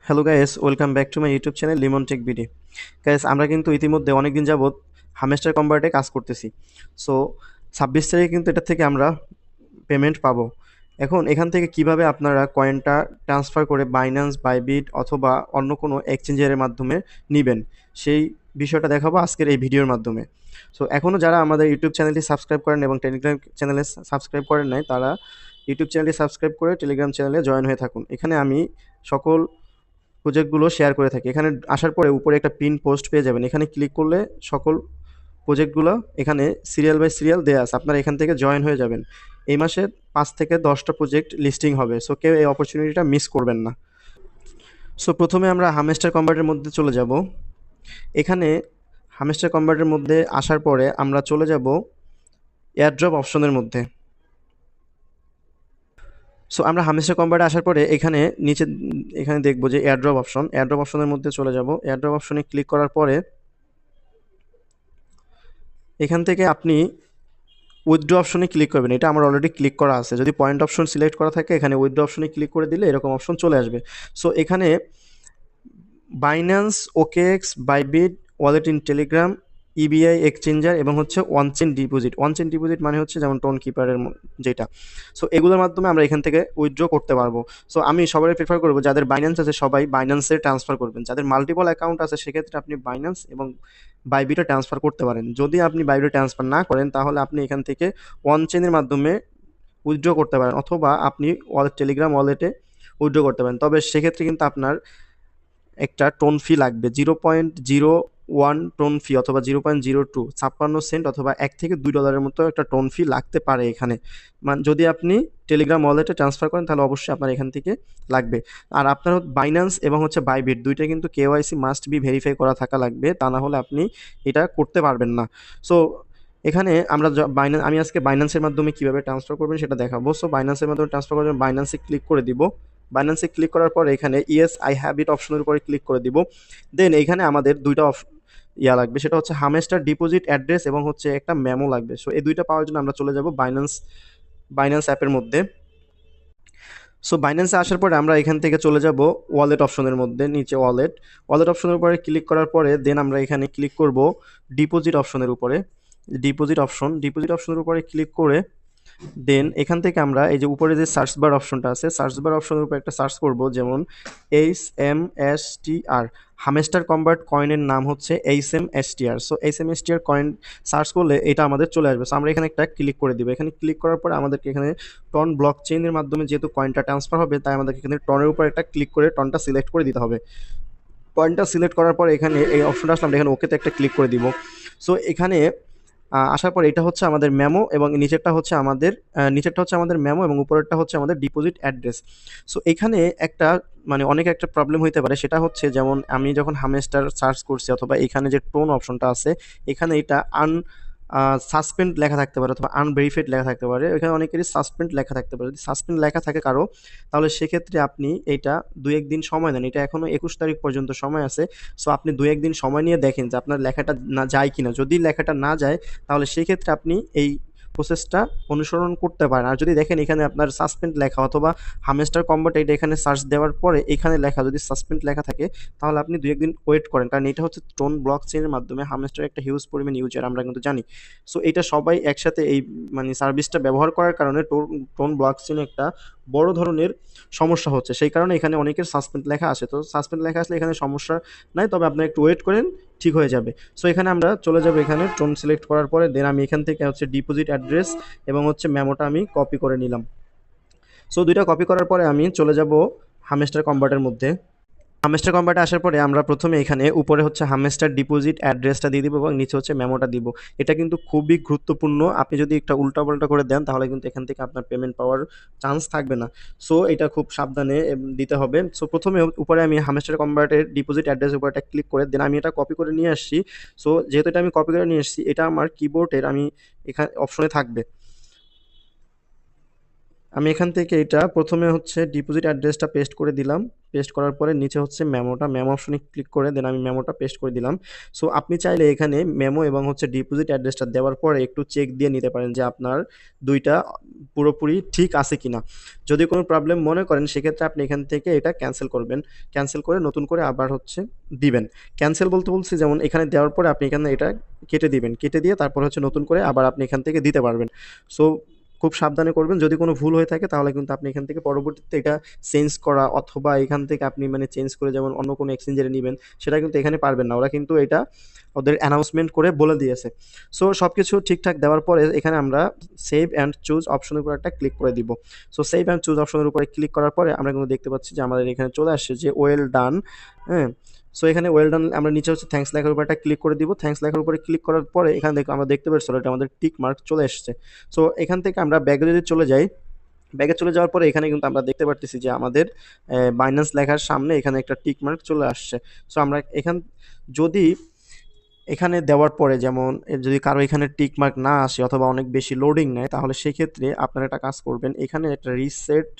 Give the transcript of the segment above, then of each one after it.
Hello guys, welcome back to my YouTube channel Limon tech BD. Guys, আমরা কিন্তু ইতিমধ্যে অনেকদিন যাবৎ হামেস্টার কম্বার্টে কাজ করতেছি। সো 26 তারিখে কিন্তু এটা থেকে আমরা পেমেন্ট পাবো। এখন এখান থেকে কিভাবে আপনারা কয়েনটা ট্রান্সফার করে বাইন্যান্স, বাইবিট অথবা অন্য কোনো এক্সচেঞ্জের মাধ্যমে নিবেন, সেই বিষয়টা দেখাবো আজকের এই ভিডিওর মাধ্যমে। সো এখনও যারা আমাদের ইউটিউব চ্যানেলটি সাবস্ক্রাইব করেন এবং টেলিগ্রাম চ্যানেলে সাবস্ক্রাইব করেন নাই, তারা ইউটিউব চ্যানেলটি সাবস্ক্রাইব করে টেলিগ্রাম চ্যানেলে জয়েন হয়ে থাকুন। এখানে আমি সকল প্রজেক্টগুলো শেয়ার করে থাকি। এখানে আসার পরে উপরে একটা পিন পোস্ট পেয়ে যাবেন। এখানে ক্লিক করলে সকল প্রজেক্টগুলো এখানে সিরিয়াল বাই সিরিয়াল দেয়া আছে। আপনারা এখান থেকে জয়েন হয়ে যাবেন। এই মাসে ৫ থেকে ১০টা প্রজেক্ট লিস্টিং হবে। সো কেউ এই অপরচুনিটিটা মিস করবেন না। সো প্রথমে আমরা হামেস্টার কনভার্টের মধ্যে চলে যাব। এখানে হামেস্টার কনভার্টের মধ্যে আসার পরে আমরা চলে যাব এয়ারড্রপ অপশনের মধ্যে। সো আমরা হামেস্টার কনভার্টে আসার পরে এখানে নিচে এখানে দেখব যে এয়ারড্রপ অপশন। এয়ারড্রপ অপশনের মধ্যে চলে যাব। এয়ারড্রপ অপশনে ক্লিক করার পরে এখান থেকে আপনি উইথড্র অপশনে ক্লিক করবেন। এটা আমার অলরেডি ক্লিক করা আছে। যদি পয়েন্ট অপশন সিলেক্ট করা থাকে, এখানে উইথড্র অপশনে ক্লিক করে দিলে এরকম অপশন চলে আসবে। সো এখানে Binance, OKX, Bybit, wallet in Telegram, EBI exchanger এবং হচ্ছে one chain deposit. One chain deposit মানে হচ্ছে যেমন টোন কিপারের যেটা। সো এগুলোর মাধ্যমে আমরা এখান থেকে উইথড্র করতে পারবো। সো আমি সবাই প্রেফার করবো, যাদের বাইন্যান্স আছে সবাই বাইন্যান্সে ট্রান্সফার করবেন। যাদের মাল্টিপল অ্যাকাউন্ট আছে সেক্ষেত্রে আপনি বাইন্যান্স এবং বাইবিটে ট্রান্সফার করতে পারেন। যদি আপনি বাইবিটে ট্রান্সফার না করেন, তাহলে আপনি এখান থেকে ওয়ান চেইনের মাধ্যমে উইথড্র করতে পারেন, অথবা আপনি টেলিগ্রাম ওয়ালেটে উইথড্র করতে পারেন। তবে সেক্ষেত্রে কিন্তু আপনার একটা টোন ফি লাগবে, 0.01 টোন ফি অথবা 0.02 56 সেন্ট অথবা $1 থেকে $2 মতো একটা টোন ফি লাগতে পারে এখানে। যদি আপনি টেলিগ্রাম ওয়ালেটে ট্রান্সফার করেন, তাহলে অবশ্যই আপনার এখান থেকে লাগবে। আর আপনার বাইন্যান্স এবং হচ্ছে বাইবিট দুইটা কিন্তু কেওয়াইসি মাস্ট বি ভেরিফাই করা থাকা লাগবে, তা না হলে আপনি এটা করতে পারবেন না। সো এখানে আমরা আমি আজকে বাইন্যান্সের মাধ্যমে কীভাবে ট্রান্সফার করবেন সেটা দেখাবো। সো বাইন্যান্সের মাধ্যমে ট্রান্সফার করার জন্য বাইন্যান্সে ক্লিক করে দিব। বাইন্যান্সে ক্লিক করার পরে এখানে ইয়েস আই হ্যাভ ইট অপশনের উপরে ক্লিক করে দিব। দেন এখানে আমাদের দুইটা লাগবে, সেটা হচ্ছে হামেস্টার ডিপোজিট অ্যাড্রেস এবং হচ্ছে একটা মেমো লাগবে। সো এই দুইটা পাওয়ার জন্য আমরা চলে যাব বাইন্যান্স অ্যাপের মধ্যে। সো বাইন্যান্সে আসার পরে আমরা এখান থেকে চলে যাব ওয়ালেট অপশনের মধ্যে। নিচে ওয়ালেট অপশনের উপরে ক্লিক করার পরে দেন আমরা এখানে ক্লিক করব ডিপোজিট অপশনের উপরে। ডিপোজিট অপশনের উপরে ক্লিক করে দেন এখান থেকে আমরা এই যে উপরে যে সার্চ বার অপশনটা আছে, সার্চ বার অপশনের উপর একটা সার্চ করব, যেমন HMSTR। হামেস্টার কনভার্ট কয়েনের নাম হচ্ছে HMSTR। So HMSTR coin search করলে এটা আমাদের চলে আসবে। সো আমরা এখানে একটা ক্লিক করে দিব। এখানে ক্লিক করার পরে আমাদেরকে এখানে টন ব্লক চেইনের মাধ্যমে যেহেতু কয়েনটা ট্রান্সফার হবে, তাই আমাদেরকে এখানে টনের উপর একটা ক্লিক করে টনটা সিলেক্ট করে দিতে হবে। কয়েনটা সিলেক্ট করার পর এখানে এই অপশনটা আসলে আমরা এখানে ওকেতে একটা ক্লিক করে দিব। সো এখানে আসার পর এটা হচ্ছে আমাদের মেমো এবং নিচেরটা হচ্ছে আমাদের মেমো এবং উপরেরটা হচ্ছে আমাদের ডিপোজিট অ্যাড্রেস। সো এখানে একটা অনেক একটা প্রবলেম হইতে পারে, সেটা হচ্ছে যেমন আমি যখন হামেস্টার সার্চ করছি অথবা এখানে যে টোন অপশনটা আছে, এখানে এটা সাসপেন্ড লেখা থাকতে পারে অথবা আনভেরিফাইড লেখা থাকতে পারে। এখানে অনেকেরই সাসপেন্ড লেখা থাকতে পারে। যদি সাসপেন্ড লেখা থাকে কারো, তাহলে সেক্ষেত্রে আপনি এইটা 2-1 দিন সময় নেন। এটা এখনও 21 তারিখ পর্যন্ত সময় আছে। সো আপনি 2-1 দিন সময় নিয়ে দেখেন যে আপনার লেখাটা না যায় কিনা। যদি লেখাটা না যায়, তাহলে সেক্ষেত্রে আপনি এই প্রসেসটা অনুসরণ করতে পারেন। আর যদি দেখেন এখানে আপনার সাসপেন্ড লেখা অথবা হামেস্টার কম্বাট এটা এখানে সার্চ দেওয়ার পরে এখানে লেখা যদি সাসপেন্ড লেখা থাকে, তাহলে আপনি 2-1 দিন ওয়েট করেন, কারণ এটা হচ্ছে টোন ব্লক চেইনের মাধ্যমে হামেস্টার একটা হিউজ পরিমাণ ইউজার, আমরা কিন্তু জানি। সো এটা সবাই একসাথে এই সার্ভিসটা ব্যবহার করার কারণে টোন ব্লক চেইনে একটা বড় ধরনের সমস্যা হচ্ছে। সেই কারণে এখানে অনেকের সাসপেন্ড লেখা আসে। তো সাসপেন্ড লেখা আসলে এখানে সমস্যা নাই, তবে আপনারা একটু ওয়েট করেন, ঠিক হয়ে যাবে। সো এখানে আমরা চলে যাব, এখানে টোন সিলেক্ট করার পরে দেন আমি এখান থেকে হচ্ছে ডিপোজিট অ্যাড্রেস এবং হচ্ছে মেমোটা আমি কপি করে নিলাম। সো দুইটা কপি করার পরে আমি চলে যাব হামেস্টার কনভার্টের মধ্যে। হামেস্টার কনভার্টে আসার পরে আমরা প্রথমে এখানে উপরে হচ্ছে হামেস্টার ডিপোজিট অ্যাড্রেসটা দিয়ে দিব এবং নিচে হচ্ছে মেমোটা দিব। এটা কিন্তু খুবই গুরুত্বপূর্ণ। আপনি যদি একটা উল্টাপাল্টা করে দেন, তাহলে কিন্তু এখান থেকে আপনার পেমেন্ট পাওয়ার চান্স থাকবে না। সো এটা খুব সাবধানে দিতে হবে। সো প্রথমে উপরে আমি হামেস্টার কনভার্টের ডিপোজিট অ্যাড্রেস উপরে একটা ক্লিক করে দেন আমি এটা কপি করে নিয়ে আসছি। সো যেহেতু এটা আমি কপি করে নিয়ে এসেছি, এটা আমার কিবোর্ডের আমি এখানে অপশনে থাকবে। আমি এখান থেকে এটা প্রথমে হচ্ছে ডিপোজিট অ্যাড্রেসটা পেস্ট করে দিলাম। পেস্ট করার পরে নিচে হচ্ছে মেমো অপশনে ক্লিক করে দেন আমি মেমোটা পেস্ট করে দিলাম। সো আপনি চাইলে এখানে মেমো এবং হচ্ছে ডিপোজিট অ্যাড্রেসটা দেওয়ার পরে একটু চেক দিয়ে নিতে পারেন যে আপনার ২ টা পুরোপুরি ঠিক আছে কিনা। যদি কোনো প্রবলেম মনে করেন সেক্ষেত্রে আপনি এখান থেকে এটা ক্যানসেল করবেন। ক্যানসেল করে নতুন করে আবার হচ্ছে দিবেন। ক্যানসেল বলতে বলছি যেমন এখানে দেওয়ার পরে আপনি এখানে এটা কেটে দিবেন। কেটে দিয়ে তারপর হচ্ছে নতুন করে আবার আপনি এখান থেকে দিতে পারবেন। সো খুব সাবধানে করবেন। যদি কোনো ভুল হয়ে থাকে তাহলে কিন্তু আপনি এখান থেকে পরবর্তীতে এটা চেঞ্জ করা অথবা এখান থেকে আপনি মানে চেঞ্জ করে যেমন অন্য কোনো এক্সচেঞ্জারে নিবেন সেটা কিন্তু এখানে পারবেন না। ওরা কিন্তু এটা ওদের অ্যানাউন্সমেন্ট করে বলে দিয়েছে। সো সবকিছু ঠিকঠাক দেওয়ার পরে এখানে আমরা সেভ অ্যান্ড চুজ অপশনের উপর একটা ক্লিক করে দিব। সো সেভ অ্যান্ড চুজ অপশনের উপরে ক্লিক করার পরে আমরা কিন্তু দেখতে পাচ্ছি যে আমাদের এখানে চলে আসছে যে ওয়েল ডান, হ্যাঁ? সো এখানে ওয়েল ডান আমরা নিচে হচ্ছে থ্যাঙ্কস লেখার উপর একটা ক্লিক করে দিব। থ্যাঙ্কস লেখার উপরে ক্লিক করার পরে এখানে আমরা দেখতে পাচ্ছি অলরেডি আমাদের টিক মার্ক চলে এসছে। সো এখান থেকে আমরা ব্যাকে যদি চলে যাই, ব্যাকে চলে যাওয়ার পরে এখানে কিন্তু আমরা দেখতে পারতেছি যে আমাদের বাইন্যান্স লেখার সামনে এখানে একটা টিক মার্ক চলে আসছে। সো আমরা যদি এখানে দেওয়ার পরে যেমন যদি কারো এখানে টিক মার্ক না আসে অথবা অনেক বেশি লোডিং নেয় তাহলে সেক্ষেত্রে আপনারা একটা কাজ করবেন। এখানে একটা রিসেট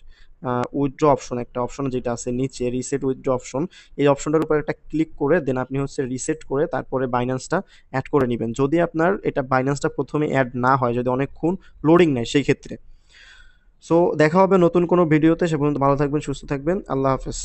উইথড্র অপশন একটা অপশন যেটা আছে নিচে রিসেট উইথড্র অপশন, এই অপশনটার উপর একটা ক্লিক করে দেন আপনি হচ্ছে রিসেট করে তারপরে বাইন্যান্সটা অ্যাড করে নেবেন। যদি আপনার এটা বাইন্যান্সটা প্রথমে অ্যাড না হয়, যদি অনেকক্ষণ লোডিং নেয় সেই ক্ষেত্রে। সো দেখা হবে নতুন কোনো ভিডিওতে। সে পর্যন্ত ভালো থাকবেন, সুস্থ থাকবেন। আল্লাহ হাফেজ।